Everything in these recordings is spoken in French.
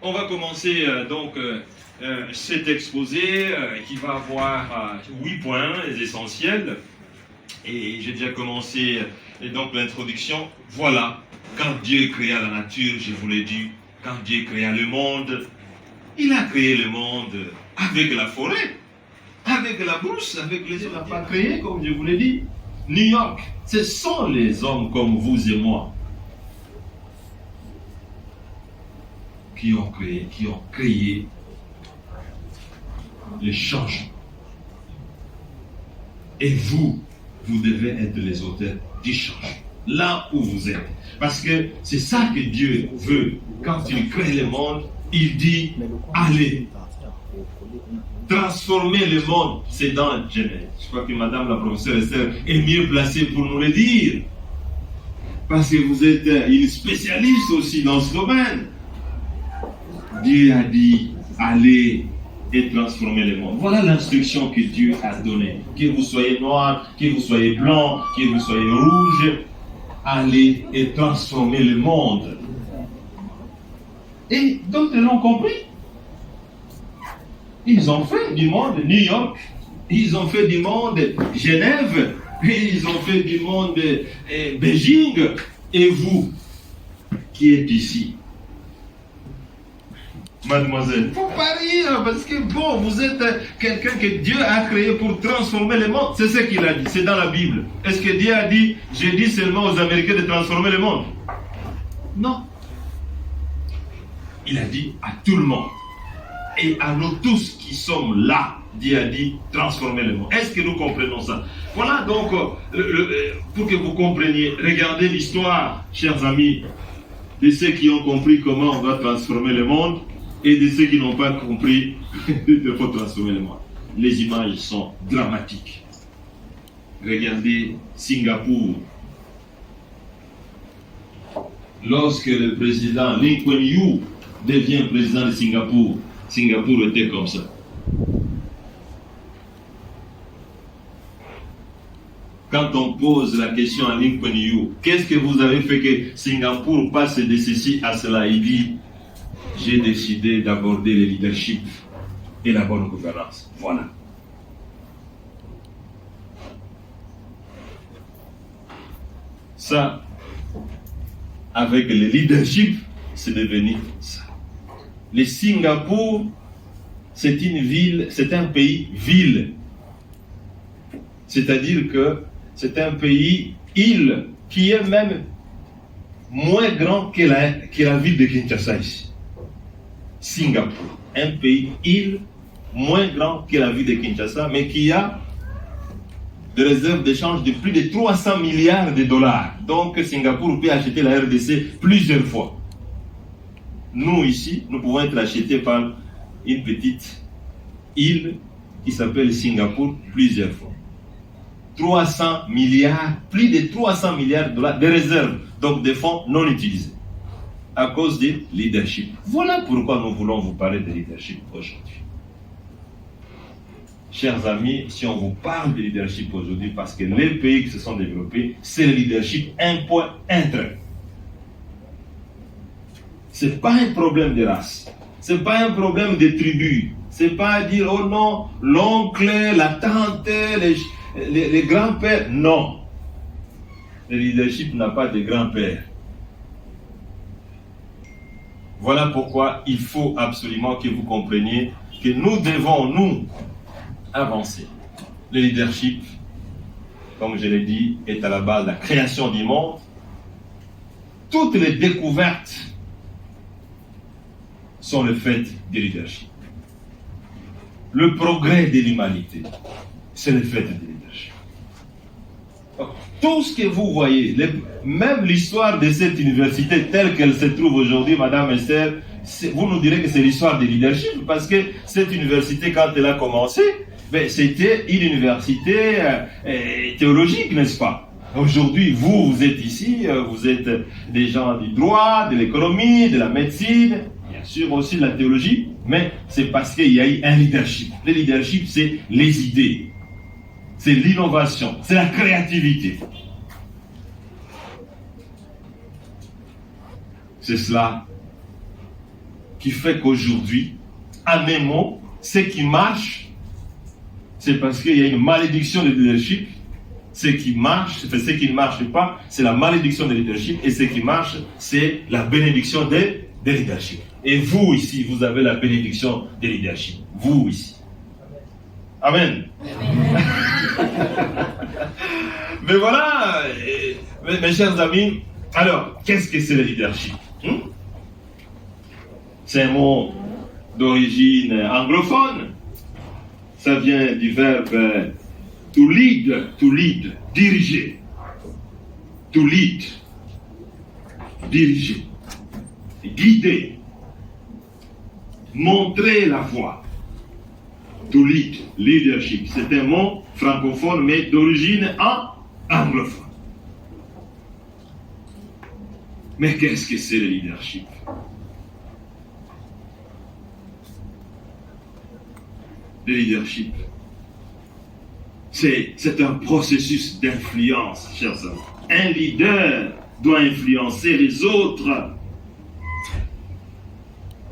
On va commencer cet exposé qui va avoir 8 points essentiels. Et j'ai déjà commencé donc l'introduction. Voilà, quand Dieu créa la nature, je vous l'ai dit, quand Dieu créa le monde, il a créé le monde avec la forêt, avec la brousse, avec les hommes. Il n'a pas créé, comme je vous l'ai dit. New York, ce sont les hommes comme vous et moi qui ont créé les changements. Et vous devez être les auteurs du changement, là où vous êtes. Parce que c'est ça que Dieu veut. Quand il crée le monde, il dit, allez, transformer le monde. C'est dans Genèse. Je crois que Madame la professeure Esther est mieux placée pour nous le dire. Parce que vous êtes une spécialiste aussi dans ce domaine. Dieu a dit, allez et transformer le monde. Voilà l'instruction que Dieu a donnée. Que vous soyez noir, que vous soyez blanc, que vous soyez rouge, allez et transformer le monde. Et d'autres l'ont compris. Ils ont fait du monde New York, ils ont fait du monde Genève, et ils ont fait du monde Beijing. Et vous, qui êtes ici, mademoiselle, faut pas rire, parce que bon, vous êtes quelqu'un que Dieu a créé pour transformer le monde. C'est ce qu'il a dit, c'est dans la Bible. Est-ce que Dieu a dit, j'ai dit seulement aux Américains de transformer le monde? Non. Il a dit à tout le monde. Et à nous tous qui sommes là, Dieu a dit, transformer le monde. Est-ce que nous comprenons ça? Voilà donc, pour que vous compreniez, regardez l'histoire, chers amis, de ceux qui ont compris comment on va transformer le monde, et de ceux qui n'ont pas compris qu'il faut transformer le monde. Les images sont dramatiques. Regardez Singapour. Lorsque le président Lee Kuan Yew devient président de Singapour, Singapour était comme ça. Quand on pose la question à Lee Kuan Yew, qu'est-ce que vous avez fait que Singapour passe de ceci à cela? Il dit, j'ai décidé d'aborder le leadership et la bonne gouvernance. Voilà. Ça, avec le leadership, c'est devenu ça. Le Singapour, c'est une ville, c'est un pays-ville. C'est-à-dire que c'est un pays-île qui est même moins grand que la ville de Kinshasa ici. Singapour, un pays-île moins grand que la ville de Kinshasa, mais qui a des réserves d'échange de plus de 300 milliards de dollars. Donc Singapour peut acheter la RDC plusieurs fois. Nous ici, nous pouvons être achetés par une petite île qui s'appelle Singapour plusieurs fois. 300 milliards, plus de 300 milliards de dollars de réserves, donc des fonds non utilisés, à cause du leadership. Voilà pourquoi nous voulons vous parler de leadership aujourd'hui. Chers amis, si on vous parle de leadership aujourd'hui, parce que les pays qui se sont développés, c'est le leadership un point, un trait. Ce n'est pas un problème de race, ce n'est pas un problème de tribu, ce n'est pas dire, oh non, l'oncle, la tante, les grands-pères. Non. Le leadership n'a pas de grand-père. Voilà pourquoi il faut absolument que vous compreniez que nous devons, nous, avancer. Le leadership, comme je l'ai dit, est à la base de la création du monde. Toutes les découvertes sont le fait du leadership. Le progrès de l'humanité, c'est le fait du leadership. Donc, tout ce que vous voyez, même l'histoire de cette université telle qu'elle se trouve aujourd'hui, Madame Esther, vous nous direz que c'est l'histoire du leadership, parce que cette université, quand elle a commencé, c'était une université théologique, n'est-ce pas? Aujourd'hui, vous êtes ici, vous êtes des gens du droit, de l'économie, de la médecine, bien sûr aussi de la théologie, mais c'est parce qu'il y a eu un leadership. Le leadership, c'est les idées, c'est l'innovation, c'est la créativité. C'est cela qui fait qu'aujourd'hui, à mes mots, ce qui marche, c'est parce qu'il y a une malédiction de leadership. Ce qui marche, ce qui ne marche pas, c'est la malédiction de leadership. Et ce qui marche, c'est la bénédiction de leadership. Et vous ici, vous avez la bénédiction de leadership. Vous ici. Amen. Mais voilà, mes chers amis, alors, qu'est-ce que c'est le leadership? C'est un mot d'origine anglophone. Ça vient du verbe to lead, diriger. To lead, diriger, guider, montrer la voie. To lead, leadership. C'est un mot francophone, mais d'origine anglophone. Mais qu'est-ce que c'est le leadership? Le leadership, c'est un processus d'influence, chers amis. Un leader doit influencer les autres.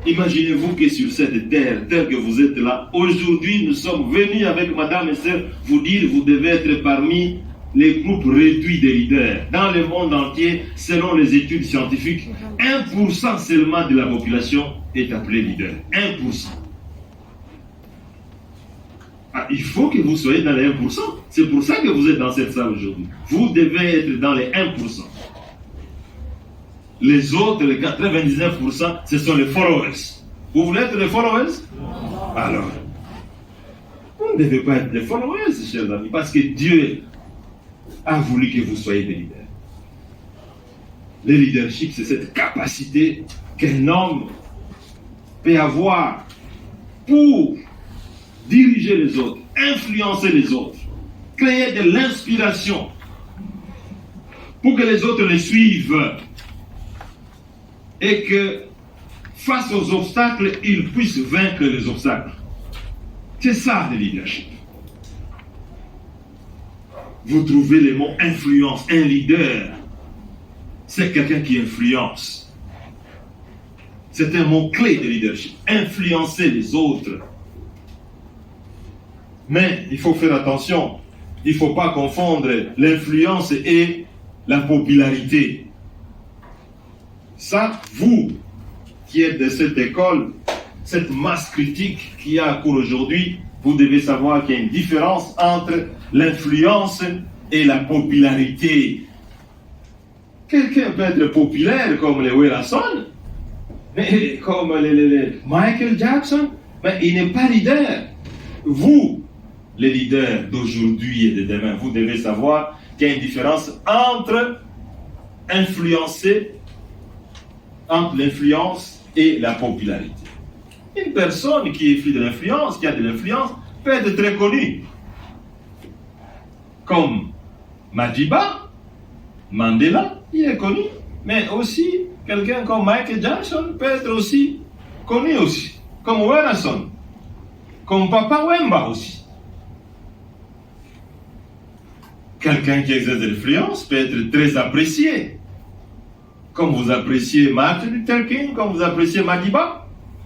Imaginez-vous que sur cette terre, telle que vous êtes là, aujourd'hui, nous sommes venus avec madame et sœur vous dire vous devez être parmi les groupes réduits des leaders. Dans le monde entier, selon les études scientifiques, 1% seulement de la population est appelée leader. 1%. Il faut que vous soyez dans les 1%. C'est pour ça que vous êtes dans cette salle aujourd'hui. Vous devez être dans les 1%. Les autres, les 99%, ce sont les followers. Vous voulez être les followers? Alors, vous ne devez pas être des followers, chers amis, parce que Dieu a voulu que vous soyez des leaders. Le leadership, c'est cette capacité qu'un homme peut avoir pour diriger les autres, influencer les autres, créer de l'inspiration pour que les autres les suivent et que face aux obstacles, ils puissent vaincre les obstacles. C'est ça le leadership. Vous trouvez le mot influence. Un leader, c'est quelqu'un qui influence. C'est un mot clé de leadership. Influencer les autres. Mais il faut faire attention. Il ne faut pas confondre l'influence et la popularité. Ça, vous qui êtes de cette école, cette masse critique qui a cours aujourd'hui, vous devez savoir qu'il y a une différence entre l'influence et la popularité. Quelqu'un peut être populaire comme les Wilson, mais comme les Michael Jackson, mais il n'est pas leader. Vous, les leaders d'aujourd'hui et de demain, vous devez savoir qu'il y a une différence entre l'influence et la popularité. Une personne qui est fruit de l'influence, qui a de l'influence, peut être très connue. Comme Madiba, Mandela, il est connu. Mais aussi, quelqu'un comme Michael Jackson peut être aussi connu aussi. Comme Wilson. Comme Papa Wemba aussi. Quelqu'un qui exerce de l'influence peut être très apprécié. Comme vous appréciez Martin Luther King, comme vous appréciez Madiba.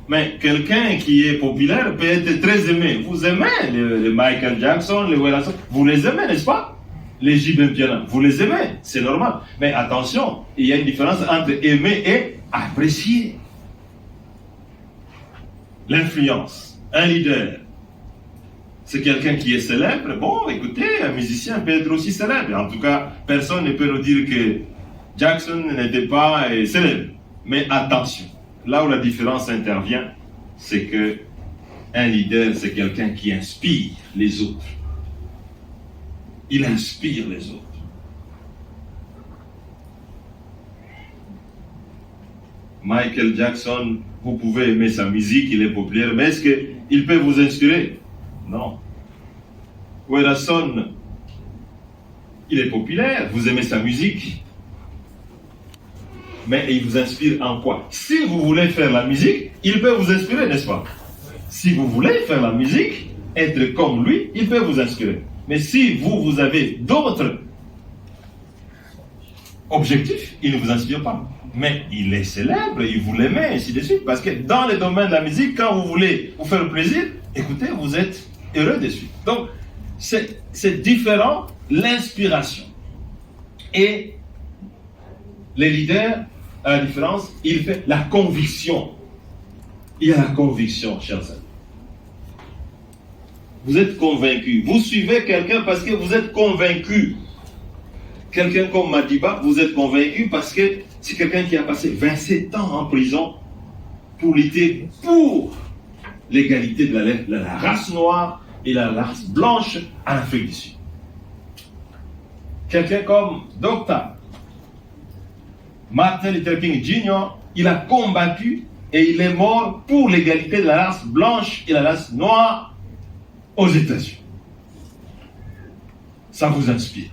Mais quelqu'un qui est populaire peut être très aimé. Vous aimez les Michael Jackson, les Wilson, vous les aimez, n'est-ce pas? Les J.B. Piana, vous les aimez, c'est normal. Mais attention, il y a une différence entre aimer et apprécier. L'influence, un leader, c'est quelqu'un qui est célèbre. Bon, écoutez, un musicien peut être aussi célèbre. En tout cas, personne ne peut nous dire que Jackson n'était pas célèbre. Mais attention, là où la différence intervient, c'est que un leader, c'est quelqu'un qui inspire les autres. Il inspire les autres. Michael Jackson, vous pouvez aimer sa musique, il est populaire, mais est-ce qu'il peut vous inspirer? Non. Wilson, il est populaire, vous aimez sa musique, mais il vous inspire en quoi? Si vous voulez faire la musique, il peut vous inspirer, n'est-ce pas? Si vous voulez faire la musique, être comme lui, il peut vous inspirer. Mais si vous avez d'autres objectif, il ne vous inspire pas. Mais il est célèbre, il vous l'aimez, ainsi de suite. Parce que dans le domaine de la musique, quand vous voulez vous faire plaisir, écoutez, vous êtes heureux de suite. Donc, c'est différent, l'inspiration. Et les leaders, à la différence, il fait la conviction. Il y a la conviction, chers amis. Vous êtes convaincu. Vous suivez quelqu'un parce que vous êtes convaincu. Quelqu'un comme Madiba, vous êtes convaincu parce que c'est quelqu'un qui a passé 27 ans en prison pour lutter pour l'égalité de la race noire et la race blanche en Afrique du Sud. Quelqu'un comme Dr. Martin Luther King Jr., il a combattu et il est mort pour l'égalité de la race blanche et la race noire aux États-Unis. Ça vous inspire.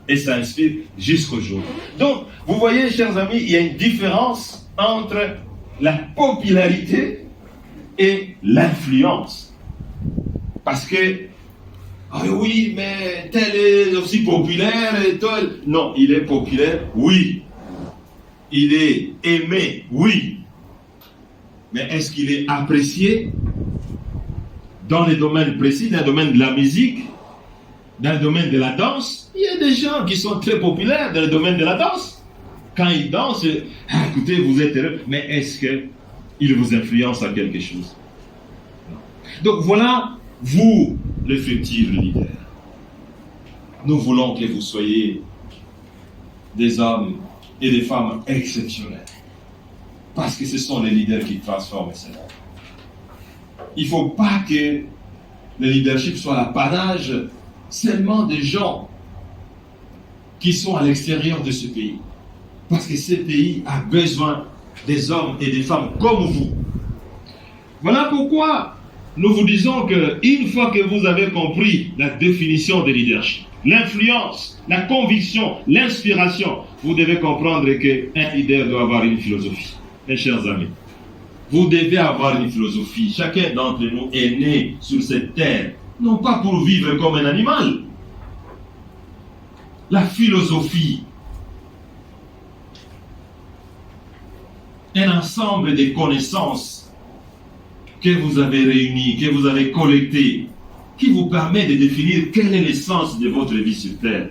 Et ça inspire jusqu'au jour. Donc, vous voyez, chers amis, il y a une différence entre la popularité et l'influence. Parce que, ah oui, mais tel est aussi populaire et tel. Non, il est populaire, oui. Il est aimé, oui. Mais est-ce qu'il est apprécié dans les domaines précis, dans le domaine de la musique, dans le domaine de la danse? Il y a des gens qui sont très populaires dans le domaine de la danse. Quand ils dansent, écoutez, vous êtes heureux. Mais est-ce qu'ils vous influencent à quelque chose? Non. Donc voilà, vous, le futur leader. Nous voulons que vous soyez des hommes et des femmes exceptionnels. Parce que ce sont les leaders qui transforment cela. Il ne faut pas que le leadership soit l'apanage seulement des gens qui sont à l'extérieur de ce pays. Parce que ce pays a besoin des hommes et des femmes comme vous. Voilà pourquoi nous vous disons qu'une fois que vous avez compris la définition de leadership, l'influence, la conviction, l'inspiration, vous devez comprendre qu'un leader doit avoir une philosophie. Mes chers amis, vous devez avoir une philosophie. Chacun d'entre nous est né sur cette terre, non pas pour vivre comme un animal. La philosophie, un ensemble de connaissances que vous avez réunies, que vous avez collectées, qui vous permet de définir quel est l'essence de votre vie sur terre.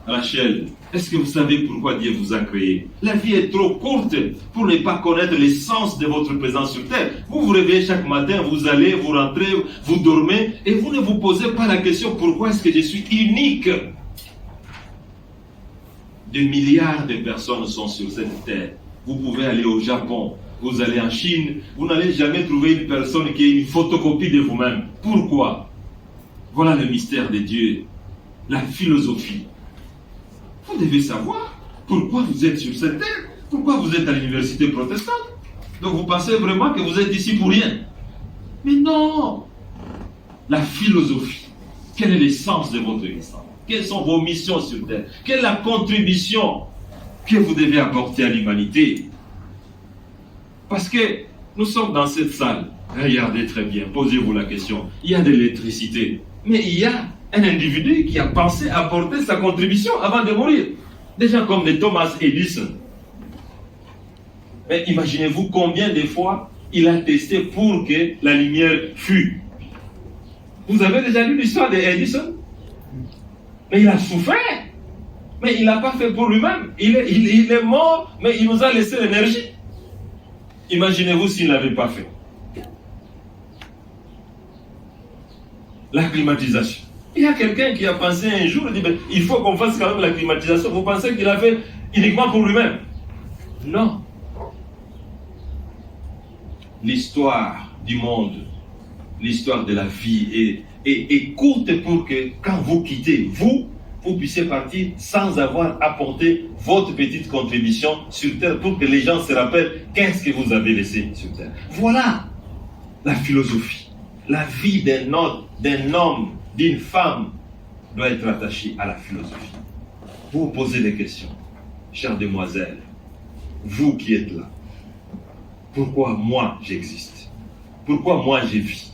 Rachel, est-ce que vous savez pourquoi Dieu vous a créé? La vie est trop courte pour ne pas connaître l'essence de votre présence sur terre. Vous vous réveillez chaque matin, vous allez, vous rentrez, vous dormez, et vous ne vous posez pas la question pourquoi est-ce que je suis unique? Des milliards de personnes sont sur cette terre. Vous pouvez aller au Japon, vous allez en Chine, vous n'allez jamais trouver une personne qui est une photocopie de vous-même. Pourquoi? Voilà le mystère de Dieu, la philosophie. Vous devez savoir pourquoi vous êtes sur cette terre, pourquoi vous êtes à l'université protestante. Donc vous pensez vraiment que vous êtes ici pour rien. Mais non! La philosophie. Quel est l'essence de votre existence? Quelles sont vos missions sur terre? Quelle est la contribution que vous devez apporter à l'humanité? Parce que nous sommes dans cette salle. Regardez très bien, posez-vous la question. Il y a de l'électricité, mais il y a un individu qui a pensé apporter sa contribution avant de mourir. Des gens comme de Thomas Edison. Mais imaginez-vous combien de fois il a testé pour que la lumière fût. Vous avez déjà lu l'histoire d'Edison? Mais il a souffert. Mais il n'a pas fait pour lui-même. Il est mort, mais il nous a laissé l'énergie. Imaginez-vous s'il ne l'avait pas fait. La climatisation. Il y a quelqu'un qui a pensé un jour, il dit, ben, il faut qu'on fasse quand même la climatisation. Vous pensez qu'il a fait uniquement pour lui-même? Non. L'histoire du monde, l'histoire de la vie est courte pour que quand vous quittez, vous puissiez partir sans avoir apporté votre petite contribution sur terre pour que les gens se rappellent qu'est-ce que vous avez laissé sur terre. Voilà la philosophie. La vie d'un homme, d'une femme doit être attachée à la philosophie. Vous vous posez des questions, chère demoiselle, vous qui êtes là. Pourquoi moi j'existe? Pourquoi moi je vis?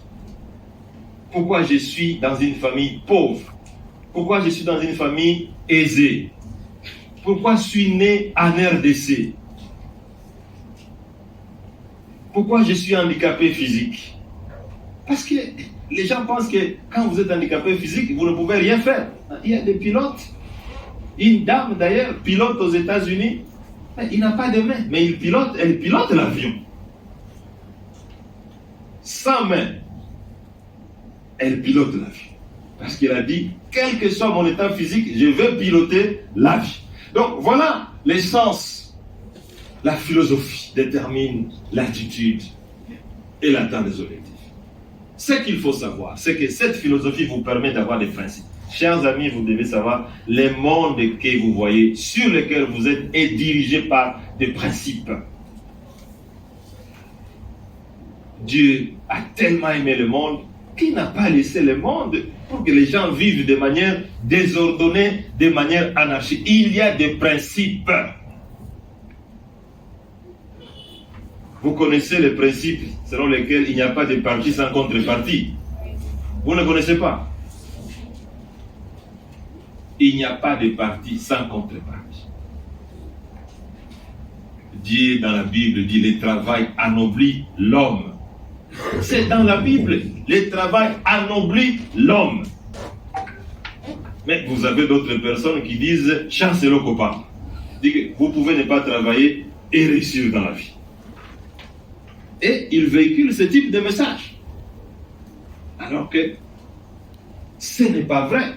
Pourquoi je suis dans une famille pauvre? Pourquoi je suis dans une famille aisée? Pourquoi je suis né en RDC? Pourquoi je suis handicapé physique? Parce que les gens pensent que quand vous êtes handicapé physique, vous ne pouvez rien faire. Il y a des pilotes. Une dame d'ailleurs, pilote aux États-Unis, il n'a pas de main, mais elle pilote l'avion. Sans main, elle pilote l'avion. Parce qu'elle a dit, quel que soit mon état physique, je veux piloter l'avion. Donc voilà l'essence. La philosophie détermine l'attitude et l'atteinte des objectifs. Ce qu'il faut savoir, c'est que cette philosophie vous permet d'avoir des principes. Chers amis, vous devez savoir, le monde que vous voyez, sur lequel vous êtes, est dirigé par des principes. Dieu a tellement aimé le monde qu'il n'a pas laissé le monde pour que les gens vivent de manière désordonnée, de manière anarchique. Il y a des principes. Vous connaissez les principes selon lesquels il n'y a pas de parti sans contrepartie. Vous ne connaissez pas? Il n'y a pas de parti sans contrepartie. Dieu dans la Bible dit le travail anoblit l'homme. C'est dans la Bible, le travail anoblit l'homme. Mais vous avez d'autres personnes qui disent chance le copain. Vous pouvez ne pas travailler et réussir dans la vie. Et ils véhiculent ce type de message. Alors que ce n'est pas vrai.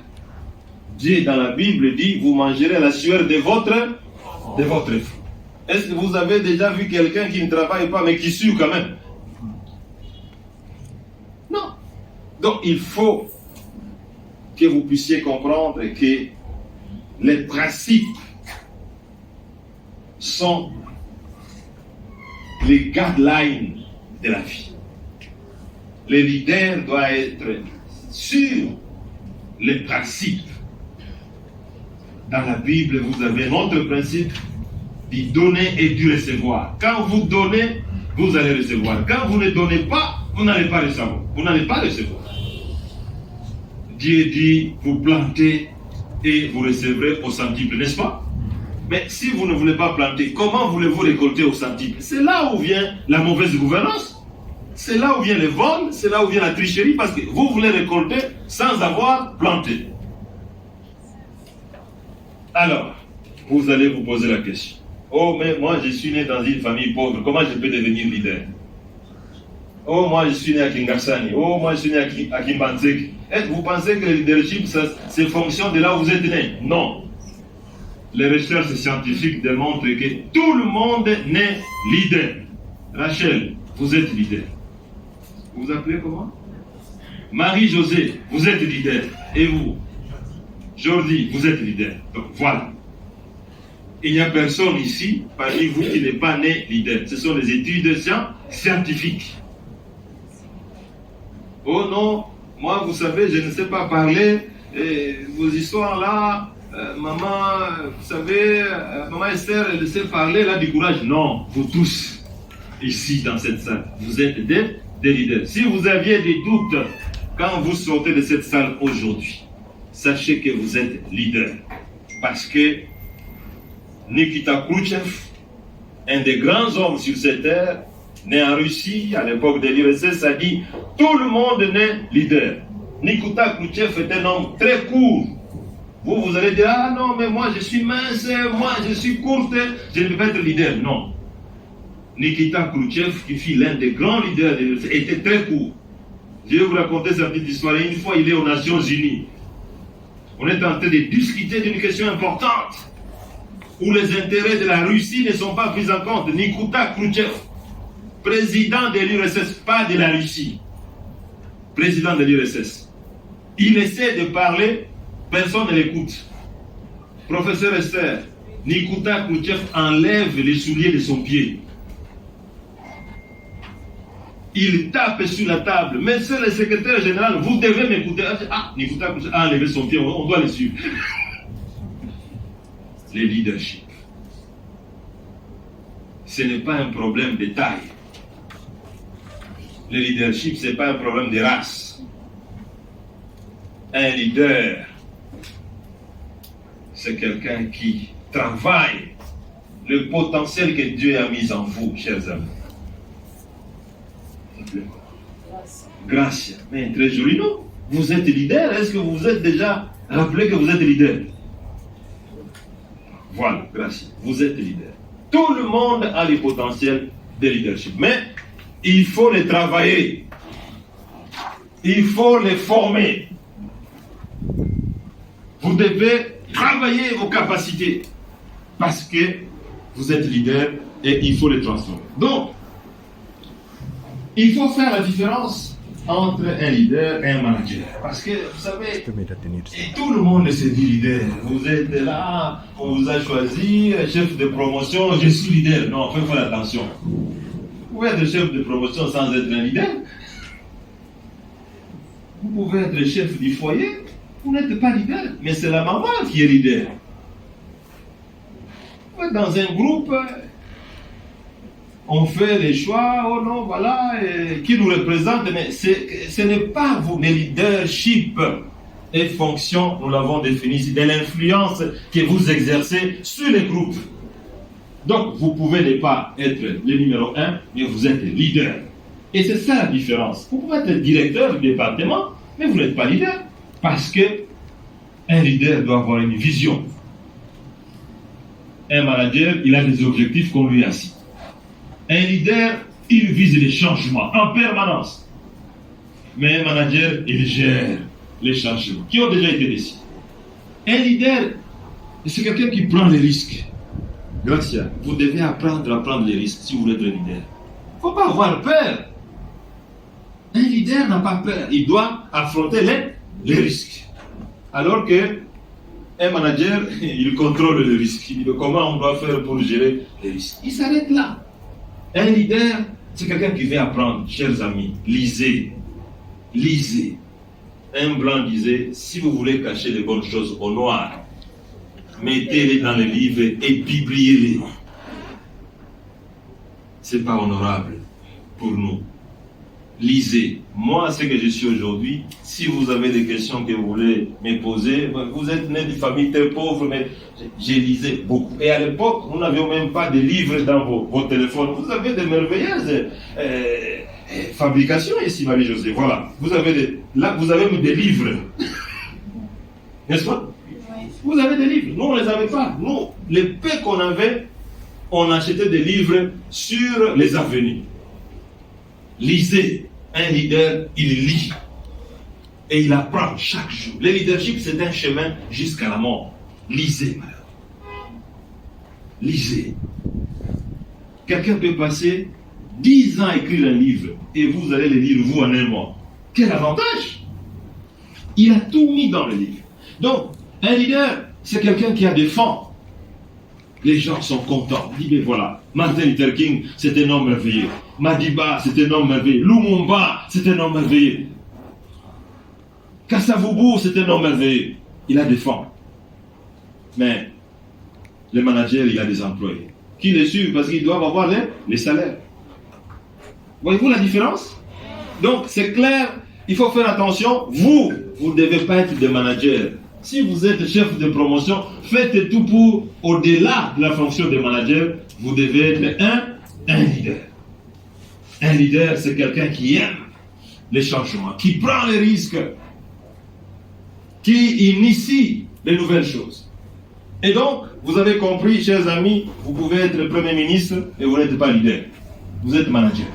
Dieu dans la Bible dit, vous mangerez la sueur de votre front. Est-ce que vous avez déjà vu quelqu'un qui ne travaille pas mais qui sue quand même? Non. Donc il faut que vous puissiez comprendre que les principes sont les guidelines de la vie. Le leader doit être sur les principes. Dans la Bible, vous avez notre principe du donner et du recevoir. Quand vous donnez, vous allez recevoir. Quand vous ne donnez pas, vous n'allez pas recevoir. Vous n'allez pas recevoir. Dieu dit, vous plantez et vous recevrez au centuple, n'est-ce pas? Mais si vous ne voulez pas planter, comment voulez-vous récolter au centuple? C'est là où vient la mauvaise gouvernance. C'est là où vient le vol, c'est là où vient la tricherie, parce que vous voulez récolter sans avoir planté. Alors, vous allez vous poser la question. Oh, mais moi je suis né dans une famille pauvre, comment je peux devenir leader? Oh, moi je suis né à Kingasani. Oh, moi je suis né à Kimbanzeki. Vous pensez que le leadership, c'est fonction de là où vous êtes né? Non. Les recherches scientifiques démontrent que tout le monde n'est leader. Rachel, vous êtes leader. Vous vous appelez comment? Marie-Josée, vous êtes leader. Et vous? Jordi, vous êtes leader. Donc voilà. Il n'y a personne ici, parmi vous, qui n'est pas né leader. Ce sont des études scientifiques. Oh non, moi, vous savez, je ne sais pas parler. Vos histoires là, maman, vous savez, maman Esther, elle sait parler, elle a du courage. Non, vous tous, ici dans cette salle, vous êtes des leaders. Si vous aviez des doutes quand vous sortez de cette salle aujourd'hui, sachez que vous êtes leader. Parce que Nikita Khrouchtchev, un des grands hommes sur cette terre, né en Russie, à l'époque de l'URSS, a dit « Tout le monde n'est leader ». Nikita Khrouchtchev est un homme très court. Vous allez dire « Ah non, mais moi je suis mince, moi je suis courte, je ne peux pas être leader ». Non. Nikita Khrouchtchev, qui fut l'un des grands leaders de l'URSS, était très court. Je vais vous raconter sa petite histoire. Une fois, il est aux Nations Unies. On est en train de discuter d'une question importante où les intérêts de la Russie ne sont pas pris en compte. Nikita Khrouchtchev, président de l'URSS, pas de la Russie, président de l'URSS. Il essaie de parler, personne ne l'écoute. Professeur Esther, Nikita Khrouchtchev enlève les souliers de son pied. Il tape sur la table. Monsieur le secrétaire général, vous devez m'écouter. Ah, Nikita Khrouchtchev a enlevé son pied, on doit le suivre. Le leadership. Ce n'est pas un problème de taille. Le leadership, ce n'est pas un problème de race. Un leader, c'est quelqu'un qui travaille le potentiel que Dieu a mis en vous, chers amis. Grâce. Mais très joli, non? Vous êtes leader. Est-ce que vous vous êtes déjà rappelé que vous êtes leader? Voilà, grâce. Vous êtes leader. Tout le monde a les potentiels de leadership. Mais il faut les travailler. Il faut les former. Vous devez travailler vos capacités. Parce que vous êtes leader et il faut les transformer. Donc, il faut faire la différence entre un leader et un manager. Parce que, vous savez, et tout le monde se dit leader. Vous êtes là, on vous a choisi, chef de promotion, je suis leader. Non, il faut faire attention. Vous pouvez être chef de promotion sans être un leader. Vous pouvez être chef du foyer, vous n'êtes pas leader. Mais c'est la maman qui est leader. Vous êtes dans un groupe, on fait les choix, oh non, voilà, qui nous représente, mais ce n'est pas vous, le leadership et fonction, nous l'avons défini, c'est de l'influence que vous exercez sur les groupes. Donc, vous pouvez ne pas être le numéro 1, mais vous êtes leader. Et c'est ça la différence. Vous pouvez être directeur du département, mais vous n'êtes pas leader. Parce que un leader doit avoir une vision. Un manager, il a des objectifs qu'on lui a assis. Un leader, il vise les changements en permanence. Mais un manager, il gère les changements qui ont déjà été décidés. Un leader, c'est quelqu'un qui prend les risques. Gracias. Vous devez apprendre à prendre les risques si vous voulez être leader. Il ne faut pas avoir peur. Un leader n'a pas peur. Il doit affronter les risques. Alors que un manager, il contrôle les risques. Il dit comment on doit faire pour gérer les risques. Il s'arrête là. Un leader, c'est quelqu'un qui veut apprendre. Chers amis, lisez. Lisez. Un blanc disait, si vous voulez cacher les bonnes choses au noir, mettez-les dans les livres et publiez-les. C'est pas honorable pour nous. Lisez. Moi, ce que je suis aujourd'hui, si vous avez des questions que vous voulez me poser, vous êtes né d'une famille très pauvre, mais j'ai lisé beaucoup. Et à l'époque, nous n'avions même pas de livres dans vos téléphones. Vous avez de merveilleuses fabrications ici, Marie-Josée. Voilà. Là, vous avez des livres. N'est-ce pas? Vous avez des livres. Nous, on ne les avait pas. Nous, les peu qu'on avait, on achetait des livres sur les avenues. Lisez. Un leader, il lit. Et il apprend chaque jour. Le leadership, c'est un chemin jusqu'à la mort. Lisez, madame. Lisez. Quelqu'un peut passer 10 ans à écrire un livre et vous allez le lire, vous, en un mois. Quel avantage! Il a tout mis dans le livre. Donc, un leader, c'est quelqu'un qui a des fonds. Les gens sont contents. Ils disent, mais voilà, Martin Luther King, c'est un homme merveilleux. Madiba, c'est un homme merveilleux. Lumumba, c'est un homme merveilleux. Kassavubu, c'est un homme merveilleux. Il a des fonds. Mais le manager, il a des employés qui les suivent parce qu'ils doivent avoir les salaires. Voyez-vous la différence? Donc, c'est clair, il faut faire attention. Vous ne devez pas être des managers. Si vous êtes chef de promotion, faites tout pour, au-delà de la fonction de manager, vous devez être un leader. Un leader, c'est quelqu'un qui aime les changements, qui prend les risques, qui initie les nouvelles choses. Et donc, vous avez compris, chers amis, vous pouvez être Premier ministre et vous n'êtes pas leader. Vous êtes manager.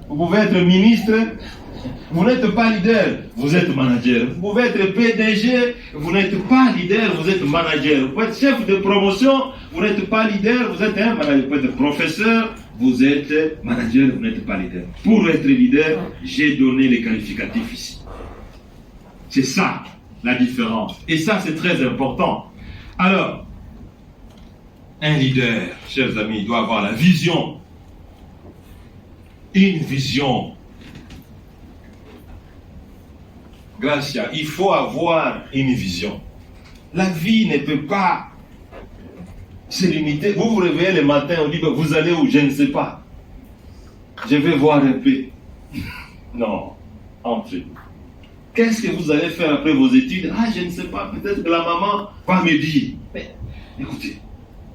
Vous pouvez être ministre, vous n'êtes pas leader, vous êtes manager. Vous pouvez être PDG, vous n'êtes pas leader, vous êtes manager. Vous pouvez être chef de promotion, vous n'êtes pas leader, vous êtes un manager. Vous pouvez être professeur, vous êtes manager, vous n'êtes pas leader. Pour être leader, j'ai donné les qualificatifs ici. C'est ça la différence. Et ça, c'est très important. Alors, un leader, chers amis, doit avoir la vision. Une vision. Gracia, il faut avoir une vision. La vie ne peut pas se limiter. Vous vous réveillez le matin, on dit, vous allez où? Je ne sais pas. Je vais voir un peu. Non, entrez. Qu'est-ce que vous allez faire après vos études? Ah, je ne sais pas, peut-être que la maman va me dire. Mais, écoutez,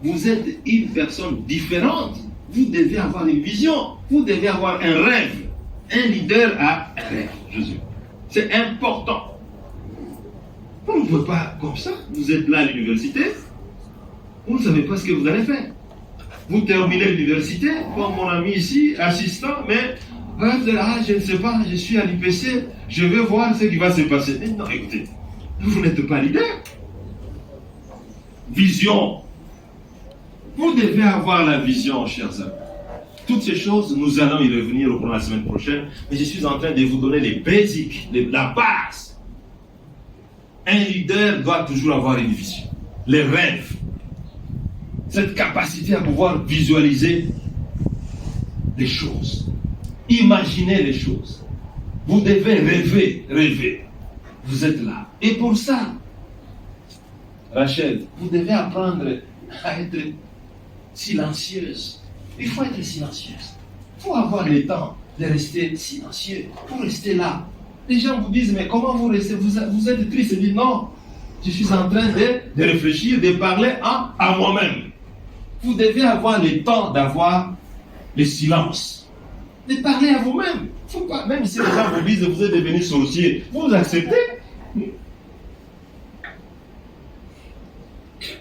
Vous êtes une personne différente. Vous devez avoir une vision. Vous devez avoir un rêve. Un leader a un rêve, Jésus. C'est important. Vous ne pouvez pas comme ça. Vous êtes là à l'université. Vous ne savez pas ce que vous allez faire. Vous terminez l'université, comme mon ami ici, assistant, mais je ne sais pas, je suis à l'IPC, je vais voir ce qui va se passer. Mais non, écoutez, vous n'êtes pas leader. Vision. Vous devez avoir la vision, chers amis. Toutes ces choses, nous allons y revenir au cours de la semaine prochaine, mais je suis en train de vous donner les basics, la base. Un leader doit toujours avoir une vision, les rêves, cette capacité à pouvoir visualiser les choses, imaginer les choses. Vous devez rêver. Vous êtes là. Et pour ça, Rachel, vous devez apprendre à être silencieuse. Il faut être silencieuse. Il faut avoir le temps de rester silencieux. Pour rester là. Les gens vous disent, mais comment vous restez? Vous êtes triste. Je dis, non, je suis en train de réfléchir, de parler à moi-même. Vous devez avoir le temps d'avoir le silence. De parler à vous-même. Faut pas, même si les gens vous disent, vous êtes devenu sorcier, vous acceptez.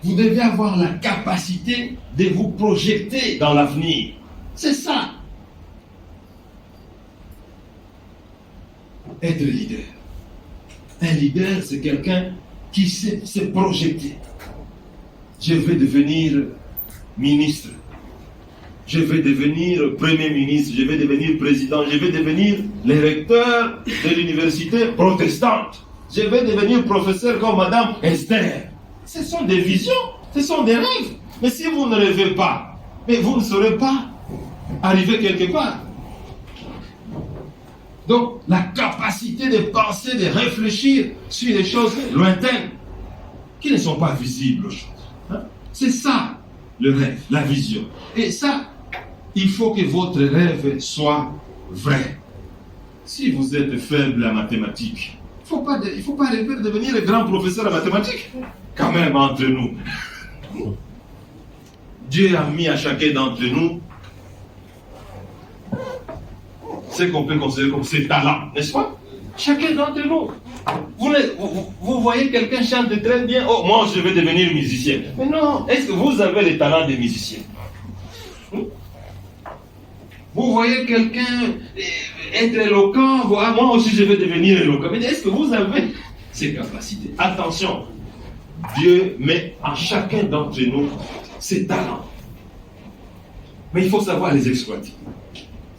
Vous devez avoir la capacité de vous projeter dans l'avenir. C'est ça. Être leader. Un leader, c'est quelqu'un qui sait se projeter. Je vais devenir ministre. Je vais devenir premier ministre. Je vais devenir président. Je vais devenir le recteur de l'université protestante. Je vais devenir professeur comme Madame Esther. Ce sont des visions, ce sont des rêves. Mais si vous ne rêvez pas, mais vous ne saurez pas arriver quelque part. Donc, la capacité de penser, de réfléchir sur des choses lointaines qui ne sont pas visibles aux choses. Hein? C'est ça, le rêve, la vision. Et ça, il faut que votre rêve soit vrai. Si vous êtes faible en mathématiques, il ne faut pas rêver de devenir un grand professeur en mathématiques. Quand même, entre nous. Dieu a mis à chacun d'entre nous ce qu'on peut considérer comme ses talents, n'est-ce pas? Chacun d'entre nous. Vous voyez quelqu'un chante très bien, oh, moi je vais devenir musicien. Mais non, est-ce que vous avez les talents des musiciens? Vous voyez quelqu'un être éloquent, moi aussi je vais devenir éloquent. Mais est-ce que vous avez ces capacités? Attention, Dieu met en chacun d'entre nous ses talents. Mais il faut savoir les exploiter.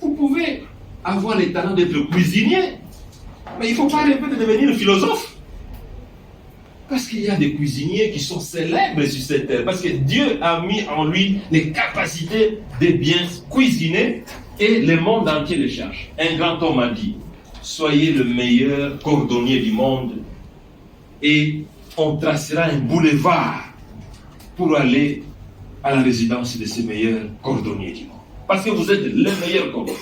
Vous pouvez avoir les talents d'être cuisinier, mais il ne faut pas rêver de devenir philosophe. Parce qu'il y a des cuisiniers qui sont célèbres sur cette terre. Parce que Dieu a mis en lui les capacités de bien cuisiner et le monde entier le cherche. Un grand homme a dit, soyez le meilleur cordonnier du monde et on tracera un boulevard pour aller à la résidence de ces meilleurs cordonniers du monde. Parce que vous êtes le meilleur cordonnier.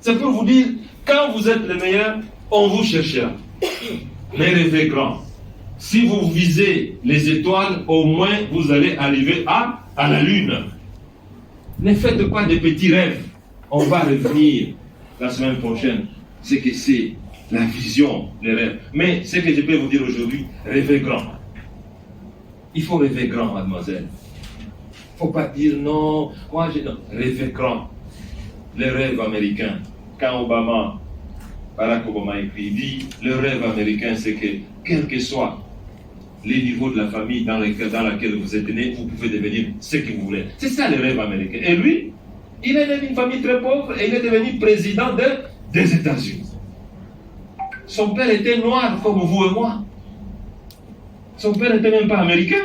C'est pour vous dire, quand vous êtes le meilleur, on vous cherchera. Mais rêvez grand. Si vous visez les étoiles, au moins vous allez arriver à la lune. Ne faites pas de petits rêves. On va revenir la semaine prochaine. C'est que c'est la vision, les rêves. Mais ce que je peux vous dire aujourd'hui, rêvez grand. Il faut rêver grand, mademoiselle. Il ne faut pas dire non, moi j'ai non. Rêvez grand. Les rêves américains. Quand Barack Obama écrit, il dit, le rêve américain, c'est que, quel que soit les niveaux de la famille dans laquelle vous êtes né, vous pouvez devenir ce que vous voulez. C'est ça le rêve américain. Et lui, il est né d'une famille très pauvre et il est devenu président des États-Unis. Son père était noir comme vous et moi. Son père n'était même pas américain.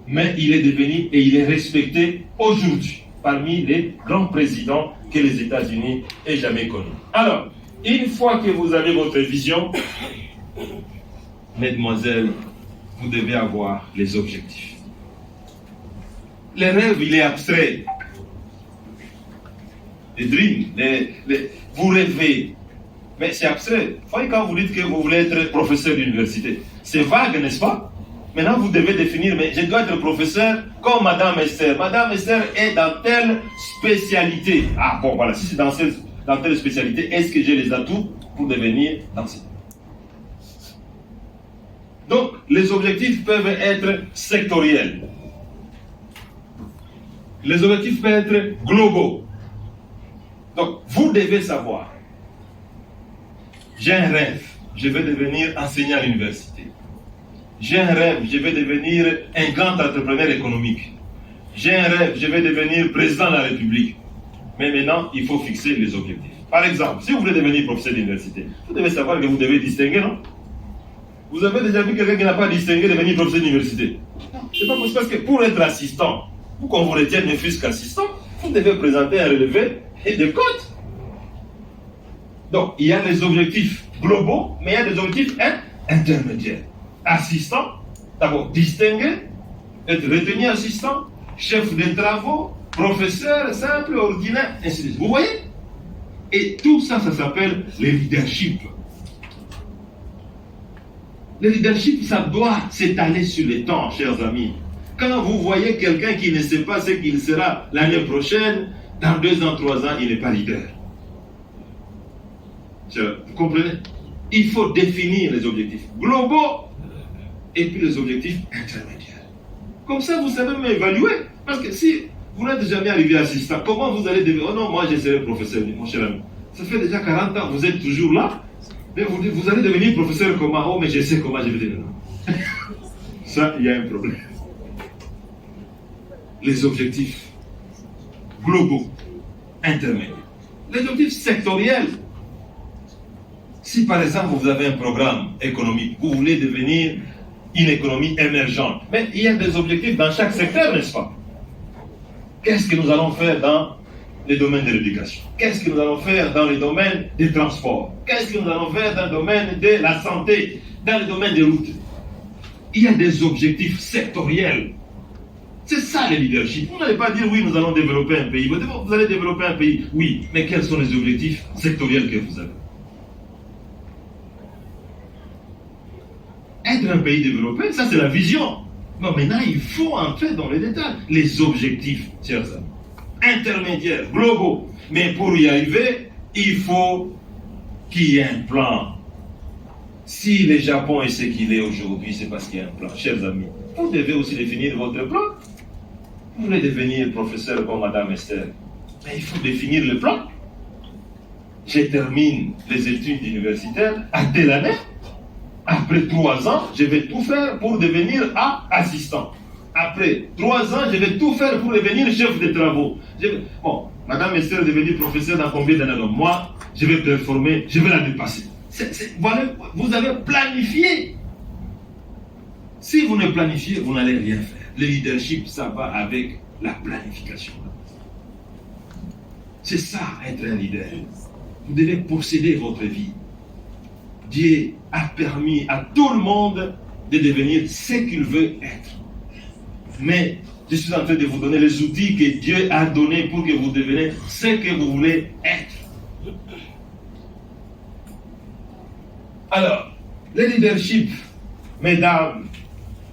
Mais il est devenu et il est respecté aujourd'hui parmi les grands présidents que les États-Unis aient jamais connus. Alors, une fois que vous avez votre vision, mesdemoiselles, vous devez avoir les objectifs. Le rêve, il est abstrait. Les dreams, vous rêvez, mais c'est abstrait. Vous voyez quand vous dites que vous voulez être professeur d'université, c'est vague, n'est-ce pas? Maintenant, vous devez définir, mais je dois être professeur comme Madame Esther. Madame Esther est dans telle spécialité. Ah bon, voilà, si c'est dans telle spécialité, est-ce que j'ai les atouts pour devenir enseignant? Donc, les objectifs peuvent être sectoriels. Les objectifs peuvent être globaux. Donc, vous devez savoir, j'ai un rêve, je vais devenir enseignant à l'université. J'ai un rêve, je vais devenir un grand entrepreneur économique. J'ai un rêve, je vais devenir président de la République. Mais maintenant, il faut fixer les objectifs. Par exemple, si vous voulez devenir professeur d'université, vous devez savoir que vous devez distinguer, non? Vous avez déjà vu quelqu'un qui n'a pas distingué devenir professeur d'université? Non, c'est pas possible parce que pour être assistant, pour qu'on vous retienne ne fût-ce qu'assistant, vous devez présenter un relevé et des codes. Donc, il y a des objectifs globaux, mais il y a des objectifs intermédiaires. Assistant, d'abord distingué, être retenu assistant, chef de travaux, professeur simple, ordinaire, ainsi de suite. Vous voyez? Et tout ça, ça s'appelle le leadership. Le leadership, ça doit s'étaler sur le temps, chers amis. Quand vous voyez quelqu'un qui ne sait pas ce qu'il sera l'année prochaine, dans 2 ans, 3 ans, il n'est pas leader. Vous comprenez? Il faut définir les objectifs globaux et puis les objectifs intermédiaires. Comme ça, vous savez m'évaluer. Parce que si vous n'êtes jamais arrivé assistant, comment vous allez devenir? Oh non, moi je serai professeur, mon cher ami. Ça fait déjà 40 ans, vous êtes toujours là. Mais vous allez devenir professeur comment? Oh, mais je sais comment je vais devenir. Ça, il y a un problème. Les objectifs globaux, intermédiaires. Les objectifs sectoriels. Si par exemple vous avez un programme économique, vous voulez devenir une économie émergente, mais il y a des objectifs dans chaque secteur, n'est-ce pas? Qu'est-ce que nous allons faire dans les domaines de l'éducation? Qu'est-ce que nous allons faire dans les domaines des transports? Qu'est-ce que nous allons faire dans le domaine de la santé? Dans le domaine des routes? Il y a des objectifs sectoriels. C'est ça le leadership. Vous n'allez pas dire oui, nous allons développer un pays. Vous allez développer un pays, oui, mais quels sont les objectifs sectoriels que vous avez? Être un pays développé, ça c'est la vision. Non, maintenant il faut entrer dans les détails. Les objectifs, chers amis, intermédiaires, globaux. Mais pour y arriver, il faut qu'il y ait un plan. Si le Japon est ce qu'il est aujourd'hui, c'est parce qu'il y a un plan. Chers amis, vous devez aussi définir votre plan. Vous voulez devenir professeur comme Madame Esther, mais il faut définir le plan. Je termine les études universitaires à telle année. Après 3 ans, je vais tout faire pour devenir assistant. Après 3 ans, je vais tout faire pour devenir chef de travaux. Bon, Madame Esther est devenue professeure dans combien d'années? Donc moi, je vais performer, je vais la dépasser. Voilà, vous avez planifié. Si vous ne planifiez, vous n'allez rien faire. Le leadership, ça va avec la planification. C'est ça, être un leader. Vous devez posséder votre vie. Dieu a permis à tout le monde de devenir ce qu'il veut être. Mais je suis en train de vous donner les outils que Dieu a donnés pour que vous deveniez ce que vous voulez être. Alors, le leadership, mesdames,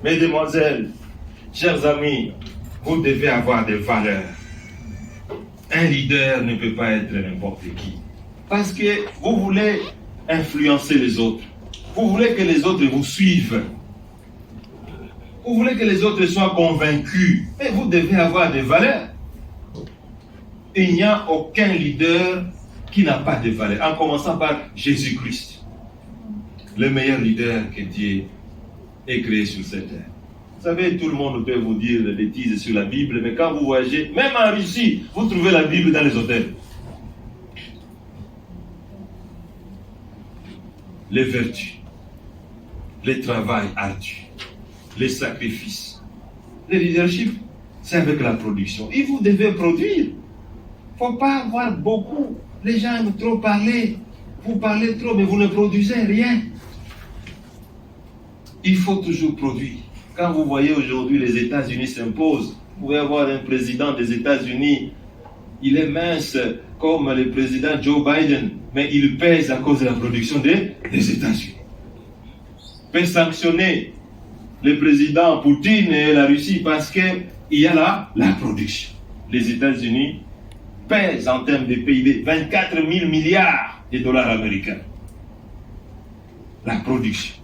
mesdemoiselles, chers amis, vous devez avoir des valeurs. Un leader ne peut pas être n'importe qui. Parce que vous voulez influencer les autres. Vous voulez que les autres vous suivent. Vous voulez que les autres soient convaincus. Mais vous devez avoir des valeurs. Il n'y a aucun leader qui n'a pas de valeurs. En commençant par Jésus-Christ. Le meilleur leader que Dieu ait créé sur cette terre. Vous savez, tout le monde peut vous dire des bêtises sur la Bible, mais quand vous voyagez, même en Russie, vous trouvez la Bible dans les hôtels. Les vertus, le travail ardu, les sacrifices. Le leadership, c'est avec la production. Et vous devez produire. Il ne faut pas avoir beaucoup. Les gens aiment trop parler. Vous parlez trop, mais vous ne produisez rien. Il faut toujours produire. Quand vous voyez aujourd'hui les États-Unis s'imposent, vous pouvez avoir un président des États-Unis, il est mince comme le président Joe Biden, mais il pèse à cause de la production des États-Unis. Il peut sanctionner le président Poutine et la Russie parce qu'il y a là la production. Les États-Unis pèsent en termes de PIB 24 000 milliards de dollars américains. La production,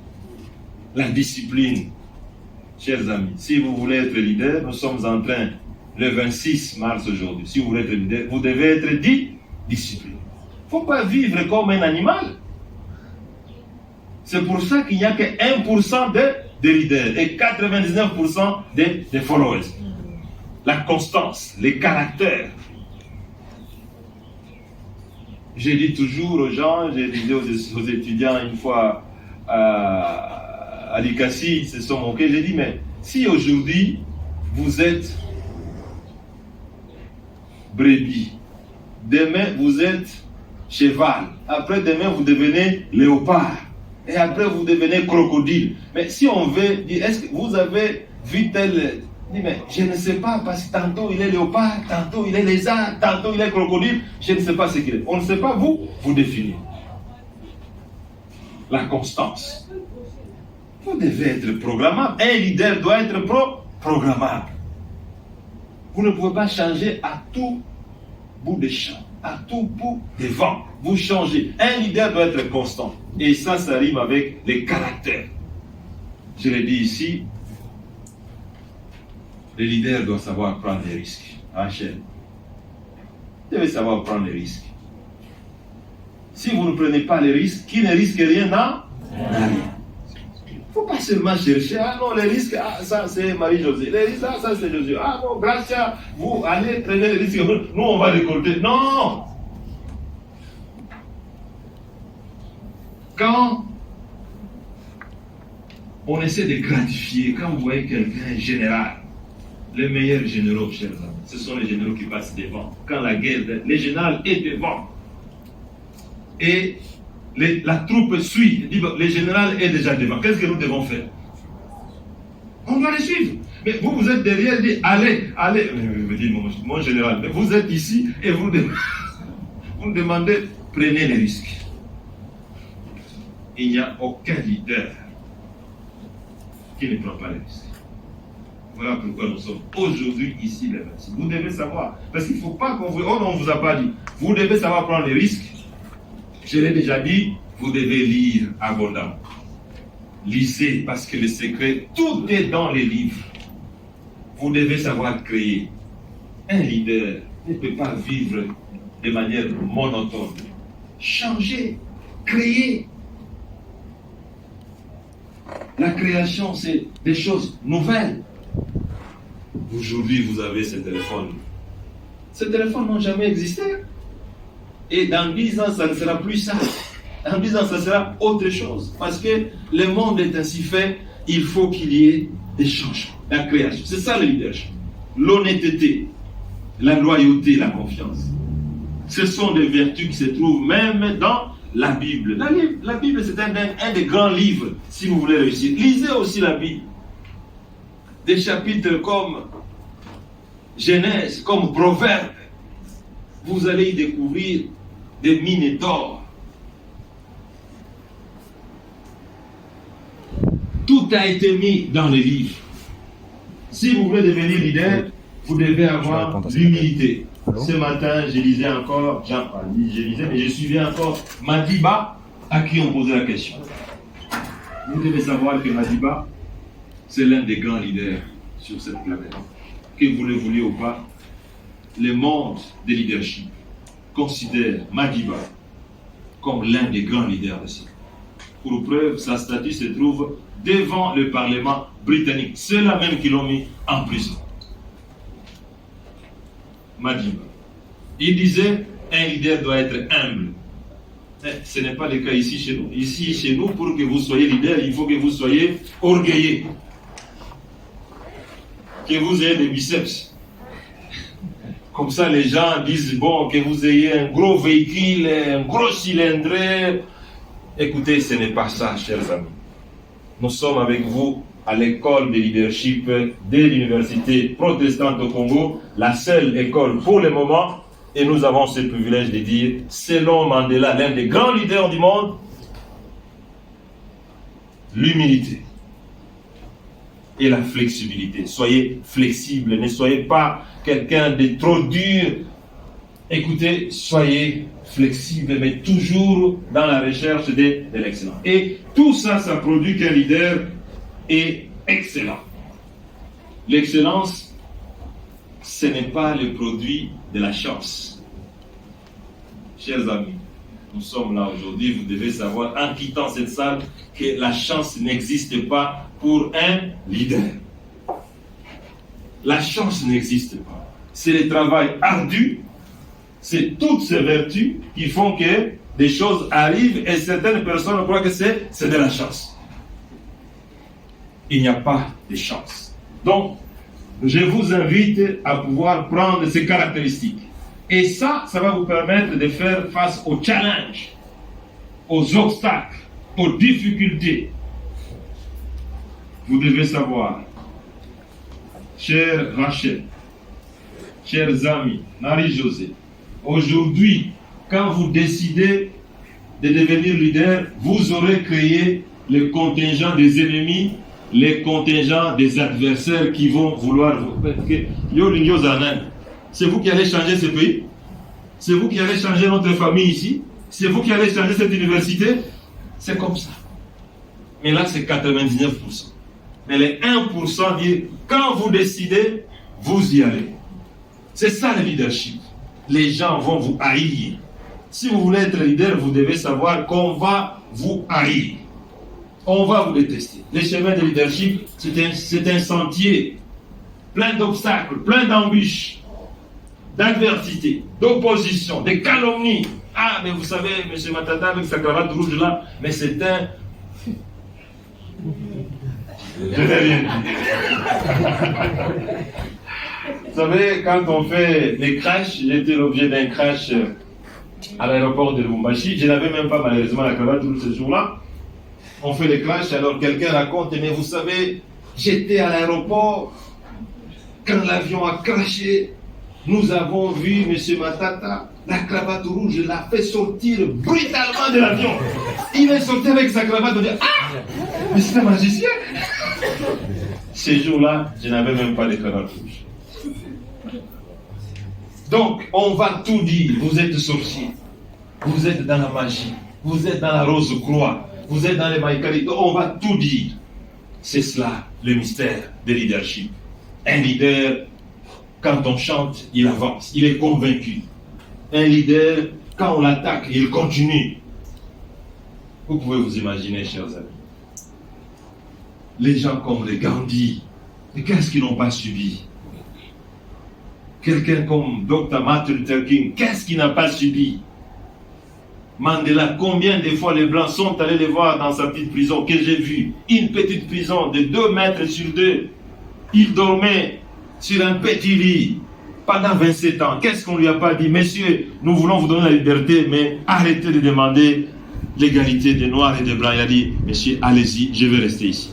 la discipline. Chers amis, si vous voulez être leader, nous sommes en train, le 26 mars aujourd'hui, si vous voulez être leader, vous devez être discipliné. Il ne faut pas vivre comme un animal. C'est pour ça qu'il n'y a que 1% de leaders et 99% de followers. La constance, les caractères. J'ai dit toujours aux gens, j'ai dit aux étudiants une fois à l'ICASI, ils se sont moqués, j'ai dit, mais si aujourd'hui vous êtes brebis, demain vous êtes cheval, après demain vous devenez léopard, et après vous devenez crocodile. Mais si on veut dire, est-ce que vous avez vu tel... Mais je ne sais pas, parce que tantôt il est léopard, tantôt il est lézard, tantôt il est crocodile, je ne sais pas ce qu'il est. On ne sait pas, vous définir. La constance. Vous devez être programmable. Un leader doit être programmable. Vous ne pouvez pas changer à tout bout des champs, à tout bout des vents. Vous changez. Un leader doit être constant. Et ça rime avec les caractères. Je l'ai dit ici, le leader doit savoir prendre des risques. Rachel, vous devez savoir prendre des risques. Si vous ne prenez pas les risques, qui ne risque rien n'a rien. Il ne faut pas seulement chercher, ah non, les risques, ah ça c'est Marie-Josée, les risques, ah ça c'est Josué, ah non, Gracia, vous allez prenez les risques, nous on va récolter. Non! Quand on essaie de gratifier, quand vous voyez quelqu'un général, les meilleurs généraux, chers amis, ce sont les généraux qui passent devant. Quand la guerre, le général est devant. Et la troupe suit. Le général est déjà devant. Qu'est-ce que nous devons faire? On doit les suivre. Mais vous êtes derrière, dit allez. Me dit mon général, mais vous êtes ici et vous nous demandez, prenez les risques. Il n'y a aucun leader qui ne prend pas les risques. Voilà pourquoi nous sommes aujourd'hui ici, les 26. Vous devez savoir, parce qu'il ne faut pas qu'on vous... Oh non, on ne vous a pas dit. Vous devez savoir prendre les risques. Je l'ai déjà dit, vous devez lire abondamment. Lisez, parce que le secret, tout est dans les livres. Vous devez savoir créer. Un leader ne peut pas vivre de manière monotone. Changer, créer. La création, c'est des choses nouvelles. Aujourd'hui, vous avez ces téléphones. Ces téléphones n'ont jamais existé. Et dans 10 ans, ça ne sera plus ça. Dans 10 ans, ça sera autre chose. Parce que le monde est ainsi fait, il faut qu'il y ait des changements. La création. C'est ça le leadership. L'honnêteté, la loyauté, la confiance. Ce sont des vertus qui se trouvent même dans la Bible. La Bible, c'est un des grands livres, si vous voulez réussir. Lisez aussi la Bible. Des chapitres comme Genèse, comme Proverbes. Vous allez y découvrir des mines d'or. Tout a été mis dans les livres. Si vous voulez devenir leader, vous devez avoir l'humilité. Ce matin, je lisais encore, mais je suivais encore Madiba, à qui on posait la question. Vous devez savoir que Madiba, c'est l'un des grands leaders sur cette planète. Que vous le vouliez ou pas, le monde des leadership considère Madiba comme l'un des grands leaders de ce monde. Pour preuve, sa statue se trouve devant le Parlement britannique. Ceux-là même qui l'ont mis en prison. Madiba. Il disait, un leader doit être humble. Mais ce n'est pas le cas ici chez nous. Ici chez nous, pour que vous soyez leader, il faut que vous soyez orgueilleux. Que vous ayez des biceps. Comme ça, les gens disent, bon, que vous ayez un gros véhicule, un gros cylindre. Écoutez, ce n'est pas ça, chers amis. Nous sommes avec vous à l'école de leadership de l'université protestante au Congo, la seule école pour le moment, et nous avons ce privilège de dire, selon Mandela, l'un des grands leaders du monde, l'humilité. et la flexibilité. Soyez flexible, ne soyez pas quelqu'un de trop dur. Écoutez, soyez flexible, mais toujours dans la recherche de l'excellence. Et tout ça, ça produit qu'un leader est excellent. L'excellence, ce n'est pas le produit de la chance. Chers amis, nous sommes là aujourd'hui, vous devez savoir, en quittant cette salle, que la chance n'existe pas pour un leader. La chance n'existe pas. C'est le travail ardu, c'est toutes ces vertus qui font que des choses arrivent et certaines personnes croient que c'est de la chance. Il n'y a pas de chance. Donc, je vous invite à pouvoir prendre ces caractéristiques. Et ça va vous permettre de faire face aux challenges, aux obstacles, aux difficultés. Vous devez savoir, chère Rachel, chers amis, Marie-Josée, aujourd'hui, quand vous décidez de devenir leader, vous aurez créé le contingent des ennemis, les contingents des adversaires qui vont vouloir vous... C'est vous qui allez changer ce pays. C'est vous qui allez changer notre famille ici. C'est vous qui allez changer cette université. C'est comme ça. Mais là, c'est 99%. Mais les 1% disent, quand vous décidez, vous y allez. C'est ça le leadership. Les gens vont vous haïr. Si vous voulez être leader, vous devez savoir qu'on va vous haïr. On va vous détester. Le chemin de leadership, c'est un sentier plein d'obstacles, plein d'embûches, d'adversité, d'opposition, de calomnies. Ah, mais vous savez, M. Matata avec sa cravate rouge là, mais c'est un... Je n'ai rien dit. Vous savez, quand on fait des crashs, j'étais l'objet d'un crash à l'aéroport de Lubumbashi. Je n'avais même pas malheureusement la cravate rouge ce jour-là. On fait les crashs, alors quelqu'un raconte, mais vous savez, j'étais à l'aéroport, quand l'avion a crashé, nous avons vu M. Matata, la cravate rouge l'a fait sortir brutalement de l'avion. Il est sorti avec sa cravate, on dit, ah, mais c'est un magicien. Ces jours-là, je n'avais même pas de cravate rouge. Donc, on va tout dire, vous êtes sorcier, vous êtes dans la magie, vous êtes dans la rose croix, vous êtes dans les maïkali, on va tout dire. C'est cela, le mystère de leadership. Un leader, quand on chante, il avance, il est convaincu. Un leader, quand on l'attaque, il continue. Vous pouvez vous imaginer, chers amis, les gens comme les Gandhi, mais qu'est-ce qu'ils n'ont pas subi? Quelqu'un comme Dr. Martin Luther King, qu'est-ce qu'il n'a pas subi? Mandela, combien de fois les Blancs sont allés les voir dans sa petite prison que j'ai vue? Une petite prison de 2 mètres sur 2. Il dormait sur un petit lit pendant 27 ans. Qu'est-ce qu'on lui a pas dit? Messieurs, nous voulons vous donner la liberté, mais arrêtez de demander l'égalité des Noirs et des Blancs. Il a dit, messieurs, allez-y, je vais rester ici.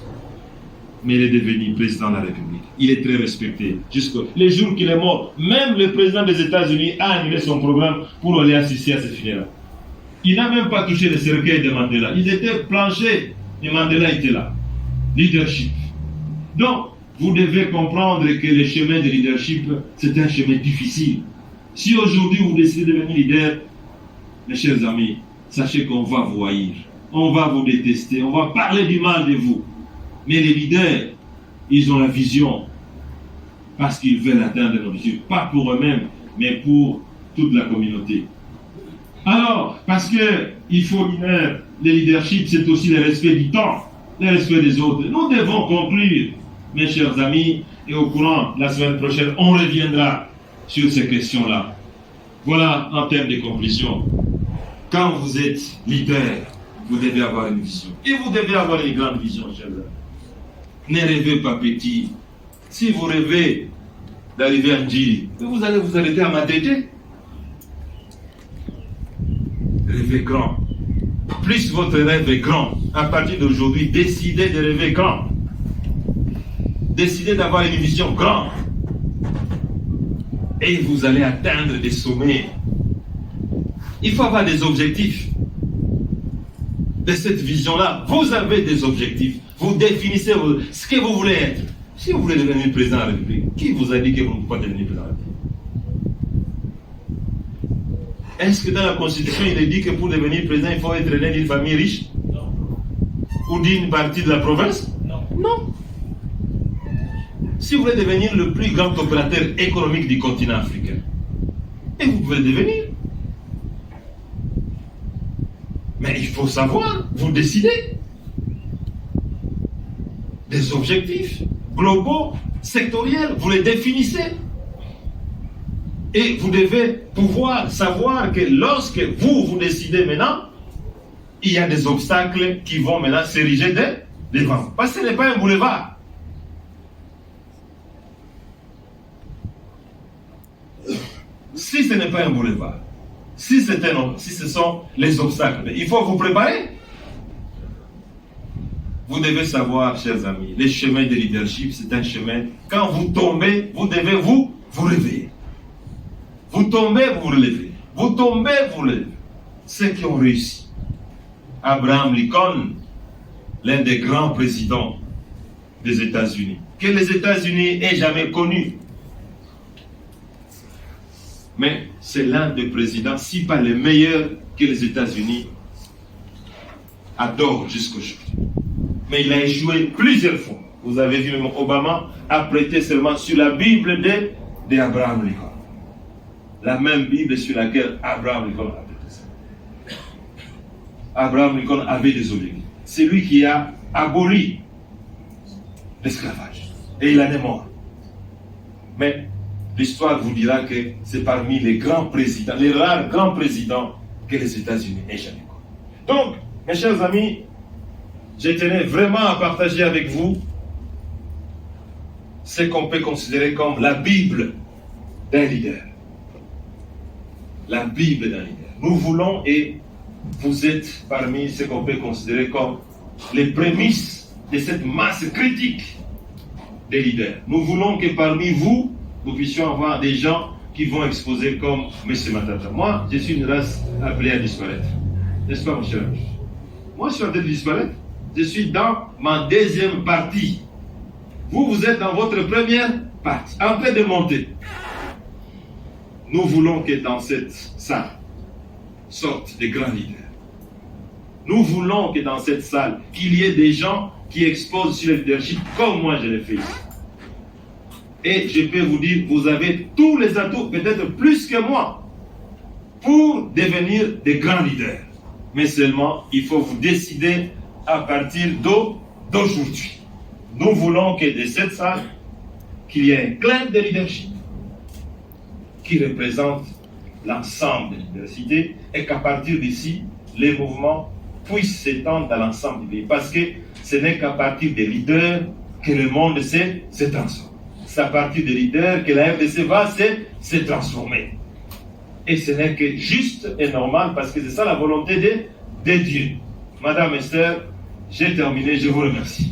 Mais il est devenu président de la République. Il est très respecté. Jusqu'au les jours qu'il est mort, même le président des États-Unis a annulé son programme pour aller assister à ses funérailles. Il n'a même pas touché le cercueil de Mandela. Il était planché et Mandela était là. Leadership. Donc, vous devez comprendre que le chemin de leadership, c'est un chemin difficile. Si aujourd'hui vous décidez de devenir leader, mes chers amis, sachez qu'on va vous haïr. On va vous détester. On va parler du mal de vous. Mais les leaders, ils ont la vision parce qu'ils veulent atteindre leur objectif. Pas pour eux-mêmes, mais pour toute la communauté. Alors, parce qu'il faut le leadership, c'est aussi le respect du temps, le respect des autres. Nous devons conclure, mes chers amis, et au courant de la semaine prochaine, on reviendra sur ces questions-là. Voilà en termes de conclusion. Quand vous êtes leader, vous devez avoir une vision. Et vous devez avoir une grande vision, chers amis. Ne rêvez pas petit. Si vous rêvez d'arriver à Ndjili, vous allez vous arrêter à Matete. Rêvez grand. Plus votre rêve est grand, à partir d'aujourd'hui, décidez de rêver grand. Décidez d'avoir une vision grande. Et vous allez atteindre des sommets. Il faut avoir des objectifs. de cette vision-là, vous avez des objectifs. Vous définissez ce que vous voulez être. Si vous voulez devenir président de la République, qui vous a dit que vous ne pouvez pas devenir président de la République? Est-ce que dans la Constitution, il est dit que pour devenir président, il faut être né d'une famille riche? Non. Ou d'une partie de la province? Non. Non. Si vous voulez devenir le plus grand opérateur économique du continent africain, et vous pouvez le devenir. Mais il faut savoir, vous décidez des objectifs globaux, sectoriels, vous les définissez. Et vous devez pouvoir savoir que lorsque vous décidez maintenant, il y a des obstacles qui vont maintenant s'ériger devant. Parce que ce n'est pas un boulevard. Si ce n'est pas un boulevard, si ce sont les obstacles, il faut vous préparer. Vous devez savoir, chers amis, les chemins de leadership, c'est un chemin. Quand vous tombez, vous devez vous réveiller. Vous tombez, vous vous relevez. Vous tombez, vous vous relevez. Ceux qui ont réussi. Abraham Lincoln, l'un des grands présidents des États-Unis, que les États-Unis aient jamais connu. Mais c'est l'un des présidents, si pas le meilleur, que les États-Unis adorent jusqu'aujourd'hui. Mais il a échoué plusieurs fois. Vous avez vu même Obama a prêté seulement sur la Bible d'Abraham Lincoln. La même Bible sur laquelle Abraham Lincoln a prêté. Abraham Lincoln avait des objectifs. C'est lui qui a aboli l'esclavage. Et il en est mort. Mais l'histoire vous dira que c'est parmi les grands présidents, les rares grands présidents que les États-Unis aient jamais connus. Donc, mes chers amis, je tenais vraiment à partager avec vous ce qu'on peut considérer comme la Bible d'un leader. La Bible d'un leader. Nous voulons, et vous êtes parmi ce qu'on peut considérer comme les prémices de cette masse critique des leaders. Nous voulons que parmi vous, nous puissions avoir des gens qui vont exposer comme M. Matata. Moi, je suis une race appelée à disparaître. N'est-ce pas, mon cher ami? Moi, je suis en train de disparaître. Je suis dans ma deuxième partie. Vous, vous êtes dans votre première partie, en train de monter. Nous voulons que dans cette salle sortent des grands leaders. Nous voulons que dans cette salle, il y ait des gens qui exposent sur le leadership comme moi je l'ai fait ici. Et je peux vous dire, vous avez tous les atouts, peut-être plus que moi, pour devenir des grands leaders. Mais seulement, il faut vous décider à partir d'aujourd'hui. Nous voulons que de cette salle, qu'il y ait un clan de leadership qui représente l'ensemble de l'université et qu'à partir d'ici, les mouvements puissent s'étendre dans l'ensemble du pays. Parce que ce n'est qu'à partir des leaders que le monde se transforme. C'est à partir des leaders que la RDC va se transformer. Et ce n'est que juste et normal parce que c'est ça la volonté de Dieu. Madame Esther, j'ai terminé, je vous remercie.